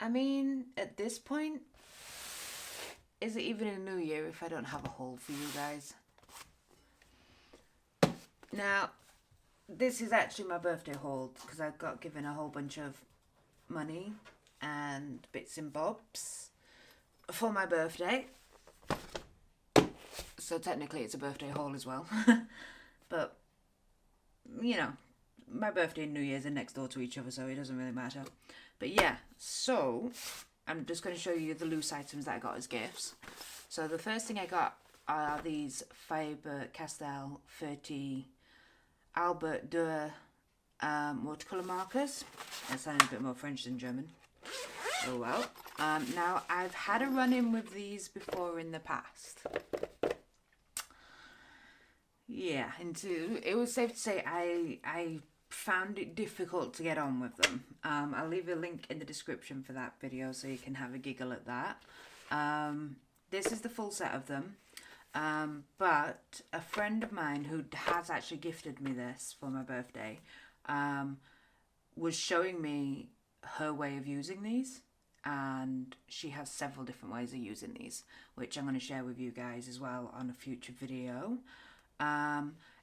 I mean, at this point, is it even a new year if I don't have a haul for you guys? Now, this is actually my birthday haul because I got given a whole bunch of money and bits and bobs for my birthday. So technically it's a birthday haul as well. But, you know, my birthday and New Year's are next door to each other, so it doesn't really matter. But yeah, so I'm just going to show you the loose items that I got as gifts. So the first thing I got are these Faber-Castell 30 Albrecht Durer watercolor markers. That sounded a bit more French than German. Oh well. Now I've had a run-in with these before in the past. Yeah, and it was safe to say I found it difficult to get on with them. I'll leave a link in the description for that video so you can have a giggle at that. This is the full set of them. But a friend of mine who has actually gifted me this for my birthday was showing me her way of using these, and she has several different ways of using these, which I'm going to share with you guys as well on a future video.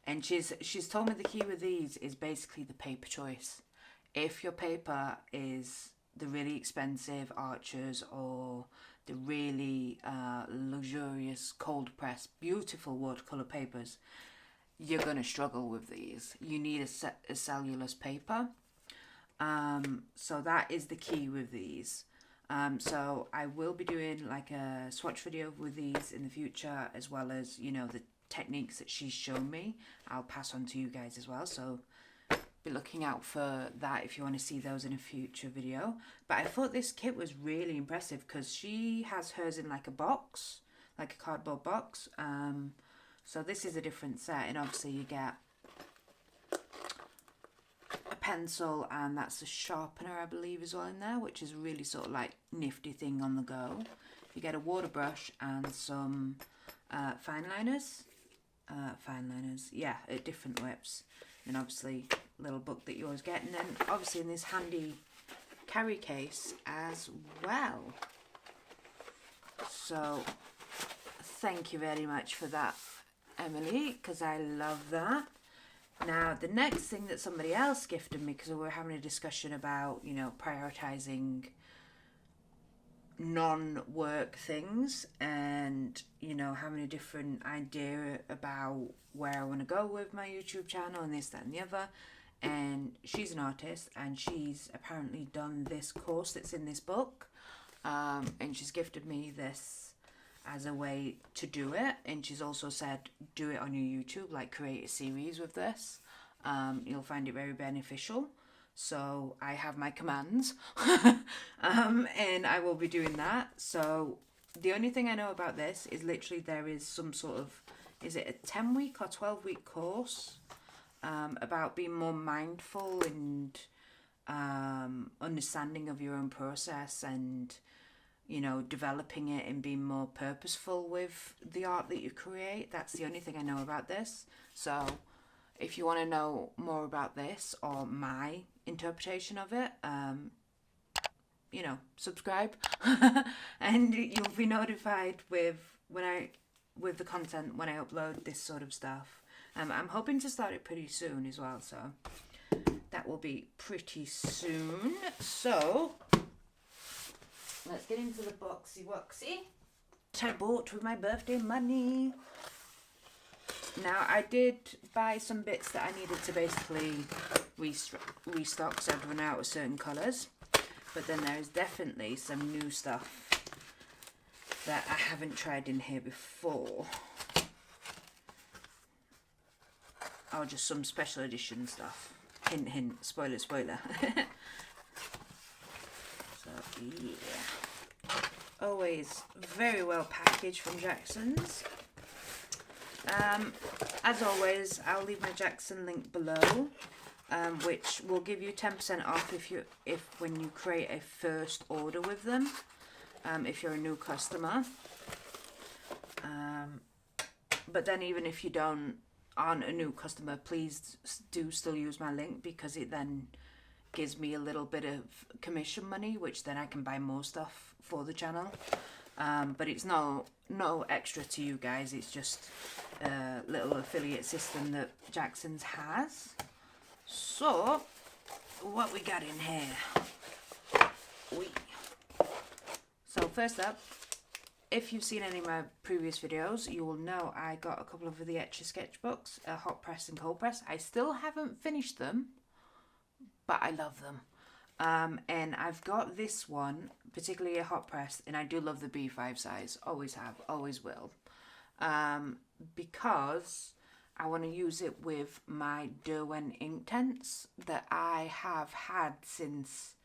And she's told me the key with these is basically the paper choice. If your paper is the really expensive Archers or the really luxurious cold press beautiful watercolor papers, you're going to struggle with these. You need a cellulose paper. So that is the key with these. So I will be doing like a swatch video with these in the future, as well as, you know, the techniques that she's shown me. I'll pass on to you guys as well, so be looking out for that if you want to see those in a future video. But I thought this kit was really impressive because she has hers in like a box, like a cardboard box. So this is a different set, and obviously you get a pencil, and that's a sharpener I believe as well in there, which is a really sort of like nifty thing on the go. You get a water brush and some fine liners, yeah, at different WIPs, and obviously little book that you always get, and then obviously in this handy carry case as well. So thank you very much for that, Emily, because I love that. Now the next thing that somebody else gifted me, because we were having a discussion about, you know, prioritizing non-work things, and, you know, having a different idea about where I want to go with my YouTube channel and this, that and the other. And she's an artist, and she's apparently done this course that's in this book, and she's gifted me this as a way to do it. And she's also said do it on your YouTube, like create a series with this. You'll find it very beneficial. So I have my commands, and I will be doing that. So the only thing I know about this is literally there is some sort of, is it a 10-week or 12-week course about being more mindful and understanding of your own process, and, you know, developing it and being more purposeful with the art that you create. That's the only thing I know about this. So if you want to know more about this or my interpretation of it, you know, subscribe and you'll be notified with the content when I upload this sort of stuff. I'm hoping to start it pretty soon as well, so that will be pretty soon. So let's get into the boxy woxy I bought with my birthday money. Now I did buy some bits that I needed to basically restock, because I'd run out of certain colours, but then there is definitely some new stuff that I haven't tried in here before. Oh, just some special edition stuff. Hint, hint, spoiler, spoiler. So, yeah. Always very well packaged from Jackson's. As always, I'll leave my Jackson link below, which will give you 10% off when you create a first order with them, if you're a new customer. But then even if you aren't a new customer, please do still use my link, because it then gives me a little bit of commission money, which then I can buy more stuff for the channel. But it's no extra to you guys. It's just a little affiliate system that Jackson's has. So what we got in here? So first up, if you've seen any of my previous videos, you will know I got a couple of the Etcher sketchbooks, a hot press and cold press. I still haven't finished them, but I love them. And I've got this one, particularly a hot press, and I do love the B5 size. Always have, always will. Because I want to use it with my Derwent Inktense that I have had since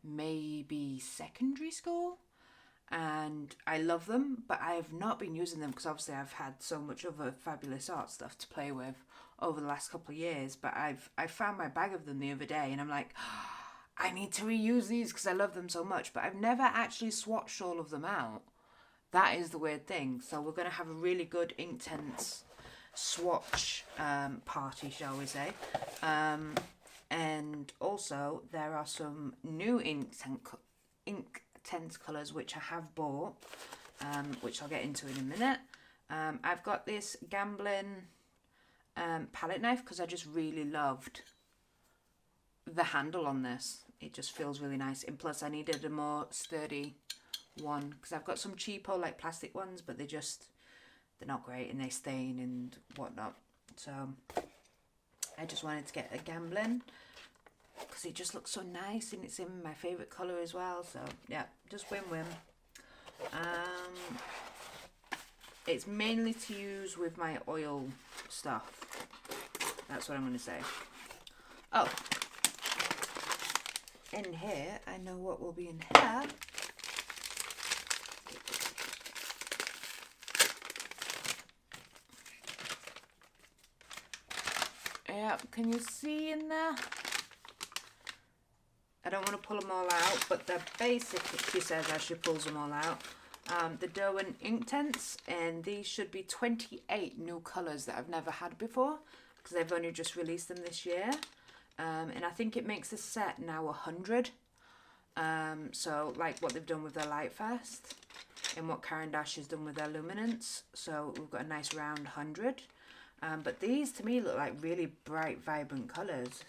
maybe secondary school. And I love them, but I have not been using them because obviously I've had so much other fabulous art stuff to play with over the last couple of years. But I found my bag of them the other day and I'm like, oh, I need to reuse these because I love them so much. But I've never actually swatched all of them out. That is the weird thing. So we're going to have a really good Inktense swatch party, shall we say. And also there are some new Inktense colours which I have bought, which I'll get into in a minute. I've got this Gamblin palette knife because I just really loved the handle on this. It just feels really nice, and plus I needed a more sturdy one because I've got some cheapo like plastic ones, but they're not great and they stain and whatnot. So I just wanted to get a Gamblin because it just looks so nice and it's in my favourite colour as well. So yeah, just win-win. It's mainly to use with my oil stuff. That's what I'm going to say. Oh, in here, I know what will be in here. Yeah, can you see in there? I don't want to pull them all out, but they're basic, she says, as she pulls them all out. The Derwent Inktense, and these should be 28 new colours that I've never had before, because they've only just released them this year. And I think it makes the set now 100. So like what they've done with their Lightfast, and what Caran d'Ache has done with their Luminance. So we've got a nice round 100. But these to me look like really bright, vibrant colours.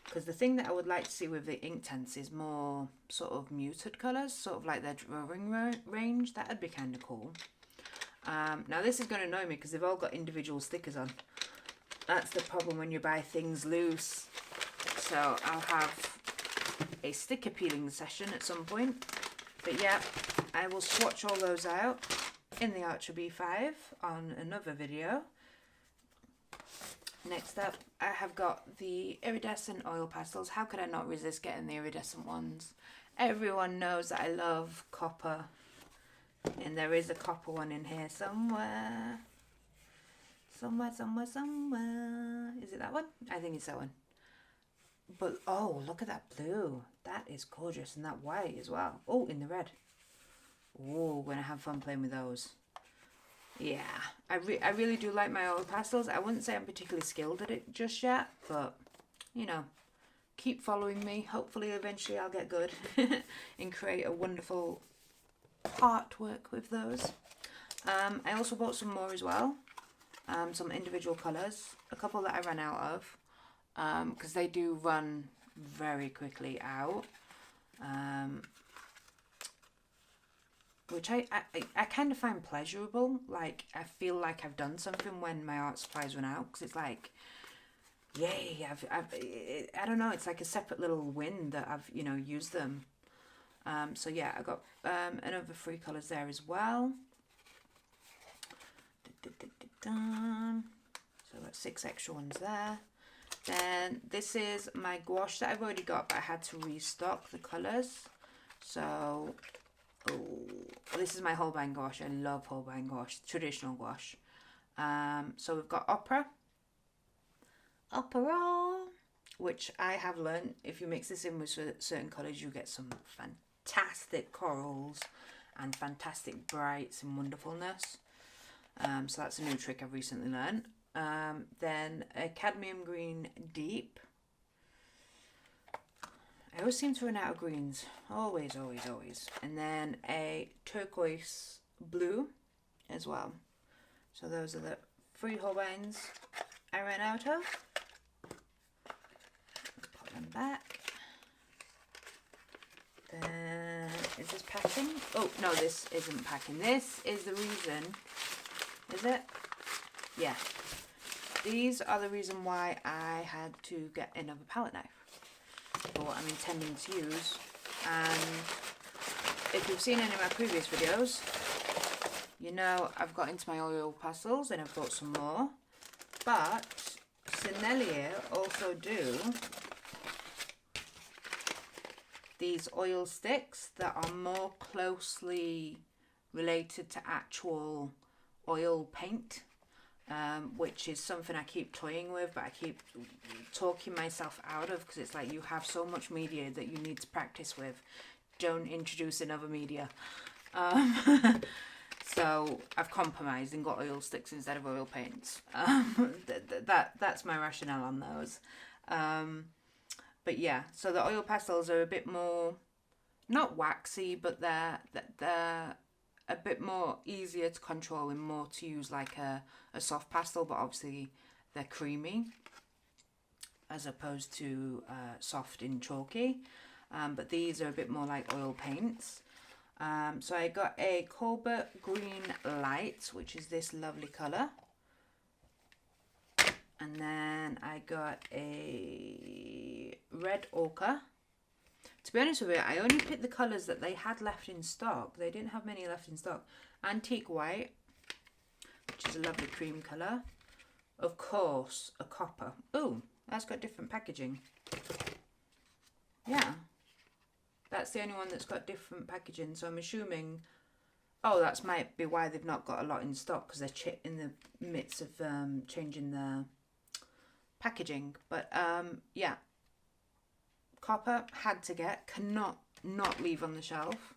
Because the thing that I would like to see with the Inktense is more sort of muted colours, sort of like their drawing range. That would be kind of cool. Now this is going to annoy me because they've all got individual stickers on. That's the problem when you buy things loose. So I'll have a sticker peeling session at some point. But yeah, I will swatch all those out in the Archer B5 on another video. Next up, I have got the iridescent oil pastels. How could I not resist getting the iridescent ones? Everyone knows that I love copper. And there is a copper one in here somewhere. Somewhere. Is it that one? I think it's that one. But, oh, look at that blue. That is gorgeous. And that white as well. Oh, in the red. Oh, we're going to have fun playing with those. Yeah, I really do like my oil pastels. I wouldn't say I'm particularly skilled at it just yet, but, you know, keep following me. Hopefully, eventually I'll get good and create a wonderful artwork with those. I also bought some more as well, some individual colours, a couple that I ran out of, because they do run very quickly out. Which I kind of find pleasurable. Like, I feel like I've done something when my art supplies run out, because it's like, yay, I don't know, it's like a separate little win that I've, you know, used them. So yeah, I got another 3 colours there as well. So I've got 6 extra ones there. Then this is my gouache that I've already got, but I had to restock the colours. So... oh, this is my Holbein gouache. I love Holbein gouache, traditional gouache. So we've got Opera, which I have learned if you mix this in with certain colours, you get some fantastic corals and fantastic brights and wonderfulness. So that's a new trick I've recently learned. Then a cadmium green deep. I always seem to run out of greens. Always, always, always. And then a turquoise blue as well. So those are the 3 Holbeins I ran out of. Put them back. Then, is this packing? Oh, no, this isn't packing. This is the reason, is it? Yeah. These are the reason why I had to get another palette knife for what I'm intending to use. And if you've seen any of my previous videos, you know I've got into my oil pastels and I've bought some more. But Sennelier also do these oil sticks that are more closely related to actual oil paint. Which is something I keep toying with, but I keep talking myself out of, because it's like, you have so much media that you need to practice with. Don't introduce another media. So I've compromised and got oil sticks instead of oil paints. That's my rationale on those. But yeah, so the oil pastels are a bit more, not waxy, but they're a bit more easier to control and more to use like a soft pastel, but obviously they're creamy as opposed to soft and chalky. But these are a bit more like oil paints. So I got a Cobalt Green Light, which is this lovely colour. And then I got a Red Ochre. To be honest with you, I only picked the colours that they had left in stock. They didn't have many left in stock. Antique White, which is a lovely cream colour. Of course, a Copper. Oh, that's got different packaging. Yeah. That's the only one that's got different packaging. So I'm assuming, oh, that might be why they've not got a lot in stock, because they're in the midst of changing their packaging. But yeah. Copper, had to get, cannot not leave on the shelf.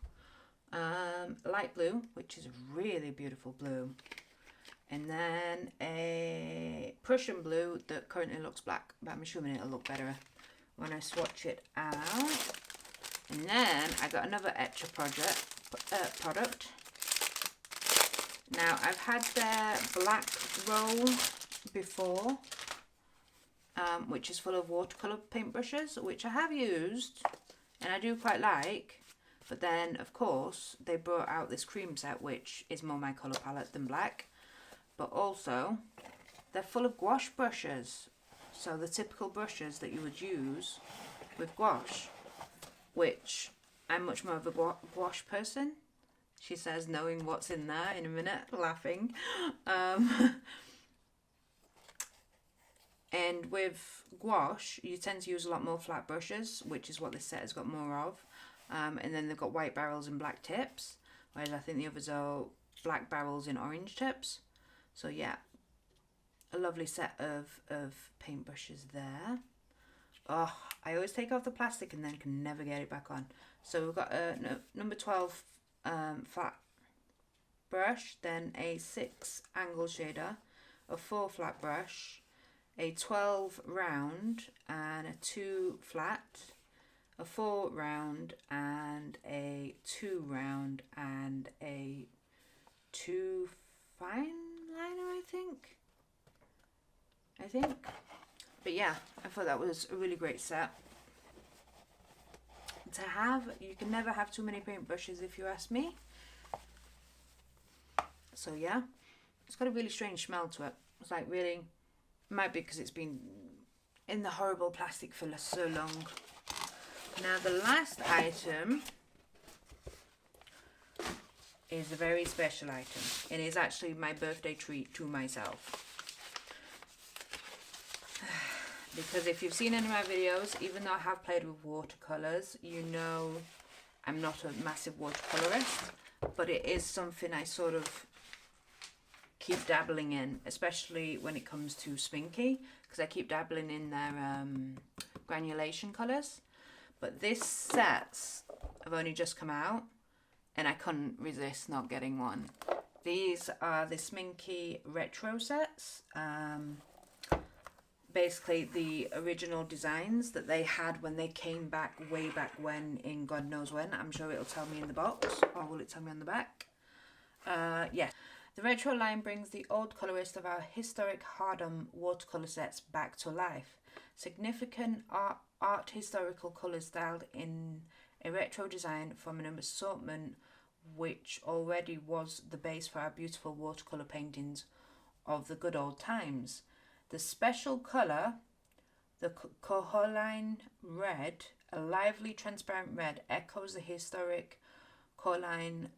Light blue, which is a really beautiful blue. And then a Prussian blue that currently looks black, but I'm assuming it'll look better when I swatch it out. And then I got another Etcher product. Now, I've had their black roll before. Which is full of watercolor paintbrushes, which I have used and I do quite like. But then, of course, they brought out this cream set, which is more my colour palette than black. But also, they're full of gouache brushes. So the typical brushes that you would use with gouache, which I'm much more of a gouache person. She says, knowing what's in there in a minute, laughing. And with gouache, you tend to use a lot more flat brushes, which is what this set has got more of. And then they've got white barrels and black tips, whereas I think the others are black barrels and orange tips. So yeah, a lovely set of paintbrushes there. Oh, I always take off the plastic and then can never get it back on. So we've got a number 12 flat brush, then a 6 angle shader, a 4 flat brush, a 12 round and a 2 flat, a 4 round and a 2 round and a 2 fine liner, I think. But yeah, I thought that was a really great set to have. You can never have too many paintbrushes if you ask me. So yeah, it's got a really strange smell to it. It's like really, might be because it's been in the horrible plastic for so long. Now the last item is a very special item. It is actually my birthday treat to myself. Because if you've seen any of my videos, even though I have played with watercolours, you know I'm not a massive watercolourist, but it is something I sort of keep dabbling in, especially when it comes to Spinky, because I keep dabbling in their granulation colours. But this sets have only just come out, and I couldn't resist not getting one. These are the Sminky retro sets. basically the original designs that they had when they came back way back when, in God knows when. I'm sure it'll tell me in the box, or will it tell me on the back? Yeah. The retro line brings the old colorist of our historic Hardham watercolor sets back to life. Significant art historical colours styled in a retro design from an assortment which already was the base for our beautiful watercolour paintings of the good old times. The special colour, the coralline red, a lively transparent red, echoes the historic coralline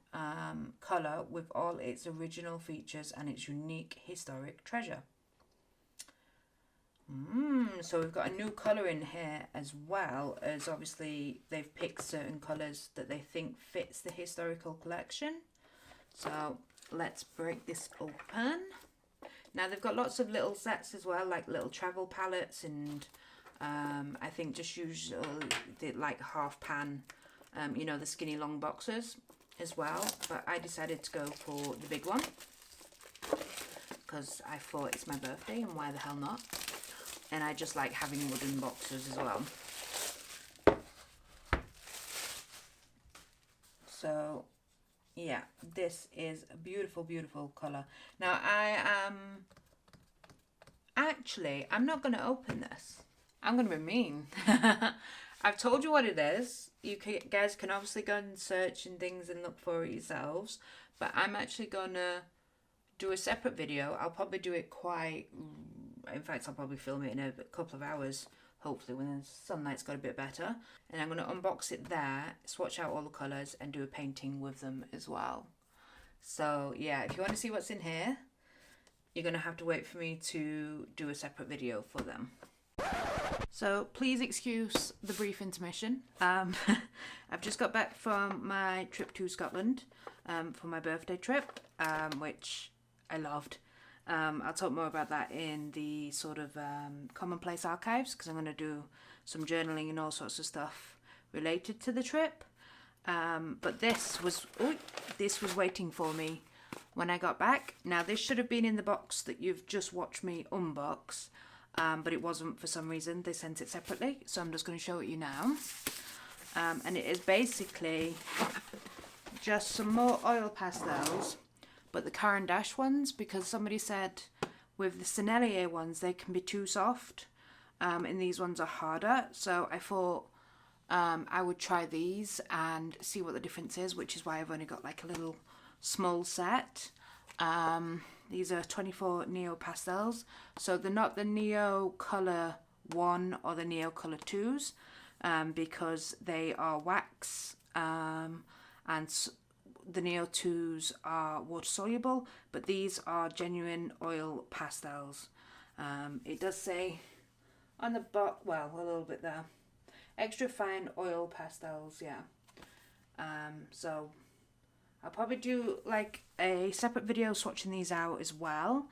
colour with all its original features and its unique historic treasure. So we've got a new colour in here, as well as obviously they've picked certain colours that they think fits the historical collection. So let's break this open. Now they've got lots of little sets as well, like little travel palettes, and I think just usually like half pan, you know, the skinny long boxes as well. But I decided to go for the big one because I thought it's my birthday, and why the hell not? And I just like having wooden boxes as well. So yeah, this is a beautiful, beautiful colour. Now I'm not going to open this. I'm going to be mean. I've told you what it is. You guys can obviously go and search and things and look for it yourselves. But I'm actually going to do a separate video. I'll probably do it in fact, I'll probably film it in a couple of hours, hopefully when the sunlight's got a bit better. And I'm going to unbox it there, swatch out all the colours and do a painting with them as well. So yeah, if you want to see what's in here, you're going to have to wait for me to do a separate video for them. So please excuse the brief intermission. I've just got back from my trip to Scotland for my birthday trip, which I loved. I'll talk more about that in the sort of commonplace archives, because I'm going to do some journaling and all sorts of stuff related to the trip. But this was waiting for me when I got back. Now this should have been in the box that you've just watched me unbox, but it wasn't for some reason. They sent it separately, so I'm just going to show it you now. And it is basically just some more oil pastels, but the Caran d'Ache ones, because somebody said with the Sennelier ones they can be too soft, and these ones are harder. So I thought I would try these and see what the difference is, which is why I've only got like a little small set. These are 24 Neo pastels, so they're not the Neo Color 1 or the Neo Color 2s, because they are wax, and the Neo 2s are water soluble, but these are genuine oil pastels. It does say on the bottom, well, a little bit there, extra fine oil pastels, yeah. So I'll probably do like a separate video swatching these out as well,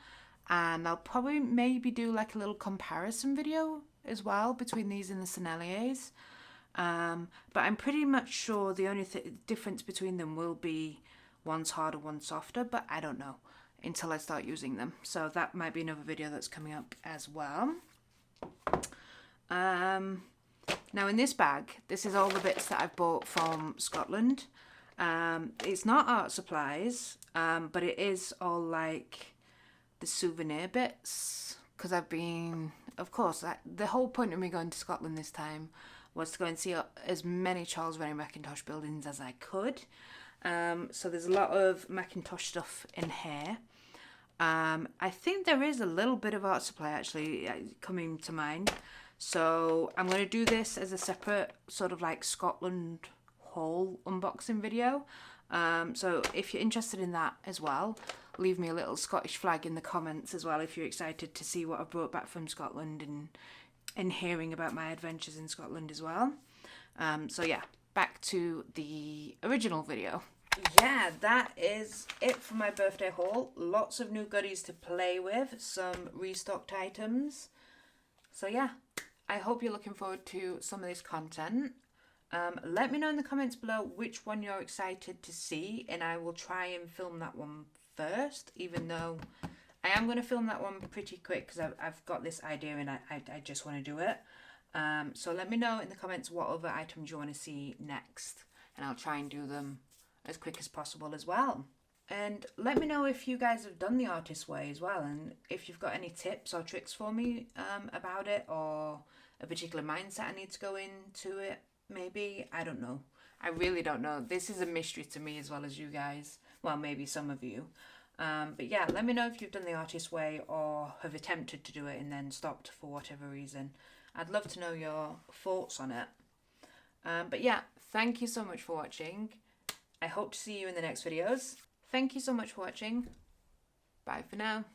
and I'll probably maybe do like a little comparison video as well between these and the Senneliers. But I'm pretty much sure the only difference between them will be one's harder, one's softer, but I don't know until I start using them. So that might be another video that's coming up as well. Now in this bag, this is all the bits that I've bought from Scotland. It's not art supplies, but it is all like the souvenir bits, because I've been, of course, the whole point of me going to Scotland this time was to go and see as many Charles Rennie Macintosh buildings as I could. So there's a lot of Macintosh stuff in here. I think there is a little bit of art supply actually coming to mind. So I'm going to do this as a separate sort of like Scotland haul unboxing video. So if you're interested in that as well, leave me a little Scottish flag in the comments as well if you're excited to see what I brought back from Scotland and hearing about my adventures in Scotland as well. So yeah, back to the original video. Yeah, that is it for my birthday haul. Lots of new goodies to play with, some restocked items. So yeah, I hope you're looking forward to some of this content. Let me know in the comments below which one you're excited to see, and I will try and film that one first, even though I am going to film that one pretty quick because I've got this idea and I just want to do it. So let me know in the comments what other items you want to see next, and I'll try and do them as quick as possible as well. And let me know if you guys have done the artist way as well, and if you've got any tips or tricks for me about it, or a particular mindset I need to go into it, maybe. I don't know. I really don't know. This is a mystery to me as well as you guys. Well, maybe some of you. But yeah, let me know if you've done the artist way or have attempted to do it and then stopped for whatever reason. I'd love to know your thoughts on it. But yeah, thank you so much for watching. I hope to see you in the next videos. Thank you so much for watching. Bye for now.